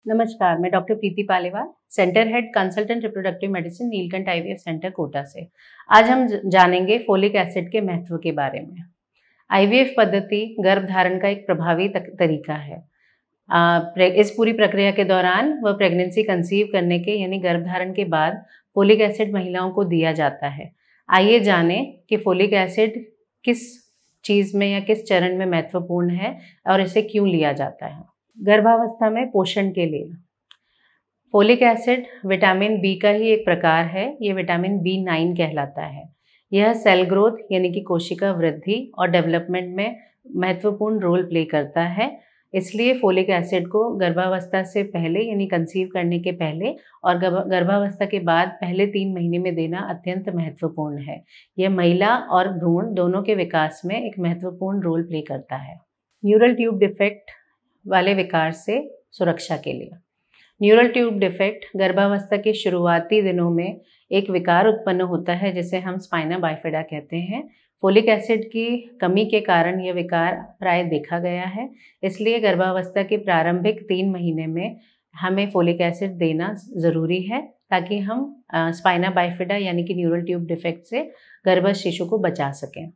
नमस्कार, मैं doctor Preeti Paliwal, centre head consultant reproductive medicine Neelkanth IVF centre Kota से। आज हम जानेंगे फोलिक एसिड के महत्व के बारे में। आईवीएफ पद्धति गर्भ धारण का एक प्रभावी तरीका है। इस पूरी प्रक्रिया के दौरान व प्रेगनेंसी कंसीव करने के यानी गर्भ धारण के बाद फोलिक एसिड महिलाओं को दिया जाता है। आइए जानें कि फोलिक एसिड किस चीज़ में या किस चरण में महत्वपूर्ण है और इसे क्यों लिया जाता है। गर्भावस्था में पोषण के लिए फोलिक एसिड विटामिन बी का ही एक प्रकार है। ये विटामिन B9 कहलाता है। यह सेल ग्रोथ यानी कि कोशिका वृद्धि और डेवलपमेंट में महत्वपूर्ण रोल प्ले करता है। इसलिए फोलिक एसिड को गर्भावस्था से पहले यानी कंसीव करने के पहले और गर्भावस्था के बाद पहले 3 महीने में देना अत्यंत महत्वपूर्ण है। यह महिला और भ्रूण दोनों के विकास में एक महत्वपूर्ण रोल प्ले करता है। न्यूरल ट्यूब डिफेक्ट वाले विकार से सुरक्षा के लिए न्यूरल ट्यूब डिफेक्ट गर्भावस्था के शुरुआती दिनों में एक विकार उत्पन्न होता है जिसे हम स्पाइना बाइफिडा कहते हैं। फोलिक एसिड की कमी के कारण यह विकार प्राय देखा गया है। इसलिए गर्भावस्था के प्रारंभिक 3 महीने में हमें फोलिक एसिड देना ज़रूरी है ताकि हम स्पाइना बाइफिडा यानी कि न्यूरल ट्यूब डिफेक्ट से गर्भस्थ शिशु को बचा सकें।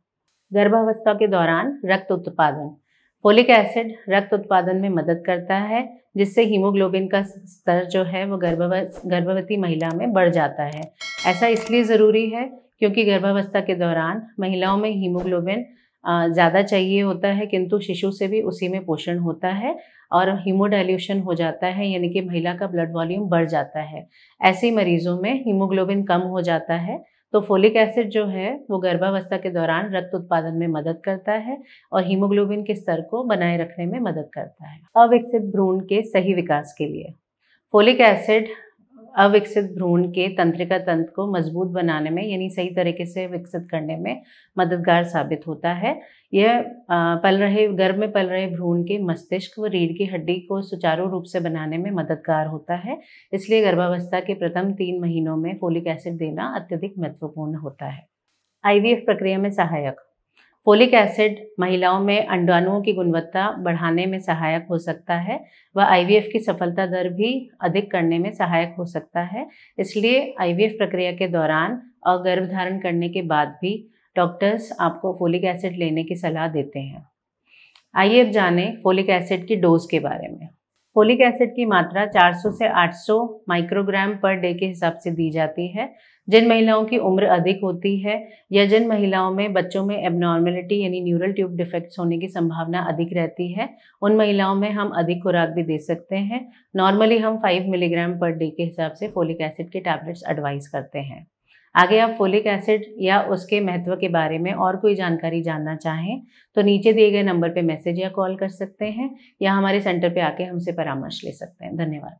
गर्भावस्था के दौरान रक्त उत्पादन फोलिक एसिड रक्त उत्पादन में मदद करता है, जिससे हीमोग्लोबिन का स्तर जो है वो गर्भवती महिला में बढ़ जाता है। ऐसा इसलिए ज़रूरी है क्योंकि गर्भावस्था के दौरान महिलाओं में हीमोग्लोबिन ज़्यादा चाहिए होता है, किंतु शिशु से भी उसी में पोषण होता है और हीमोडाइल्यूशन हो जाता है, यानी कि महिला का ब्लड वॉल्यूम बढ़ जाता है। ऐसे मरीजों में हीमोग्लोबिन कम हो जाता है, तो फोलिक एसिड जो है वो गर्भावस्था के दौरान रक्त उत्पादन में मदद करता है और हीमोग्लोबिन के स्तर को बनाए रखने में मदद करता है। अविकसित भ्रूण के सही विकास के लिए फोलिक एसिड अविकसित भ्रूण के तंत्रिका तंत्र को मजबूत बनाने में यानी सही तरीके से विकसित करने में मददगार साबित होता है। यह गर्भ में पल रहे भ्रूण के मस्तिष्क व रीढ़ की हड्डी को सुचारू रूप से बनाने में मददगार होता है। इसलिए गर्भावस्था के प्रथम 3 महीनों में फोलिक एसिड देना अत्यधिक महत्वपूर्ण होता है। आईवीएफ प्रक्रिया में सहायक फोलिक एसिड महिलाओं में अंडाणुओं की गुणवत्ता बढ़ाने में सहायक हो सकता है व आईवीएफ की सफलता दर भी अधिक करने में सहायक हो सकता है। इसलिए आईवीएफ प्रक्रिया के दौरान और गर्भधारण करने के बाद भी डॉक्टर्स आपको फोलिक एसिड लेने की सलाह देते हैं। आइए अब जानें फोलिक एसिड की डोज के बारे में। फोलिक एसिड की मात्रा 400 से 800 माइक्रोग्राम पर डे के हिसाब से दी जाती है। जिन महिलाओं की उम्र अधिक होती है या जिन महिलाओं में बच्चों में एबनॉर्मेलिटी यानी न्यूरल ट्यूब डिफेक्ट्स होने की संभावना अधिक रहती है, उन महिलाओं में हम अधिक खुराक भी दे सकते हैं। नॉर्मली हम 5 मिलीग्राम पर डे के हिसाब से फोलिक एसिड के टैबलेट्स एडवाइस करते हैं। आगे आप फोलिक एसिड या उसके महत्व के बारे में और कोई जानकारी जानना चाहें तो नीचे दिए गए नंबर पर मैसेज या कॉल कर सकते हैं या हमारे सेंटर पे आके हमसे परामर्श ले सकते हैं। धन्यवाद।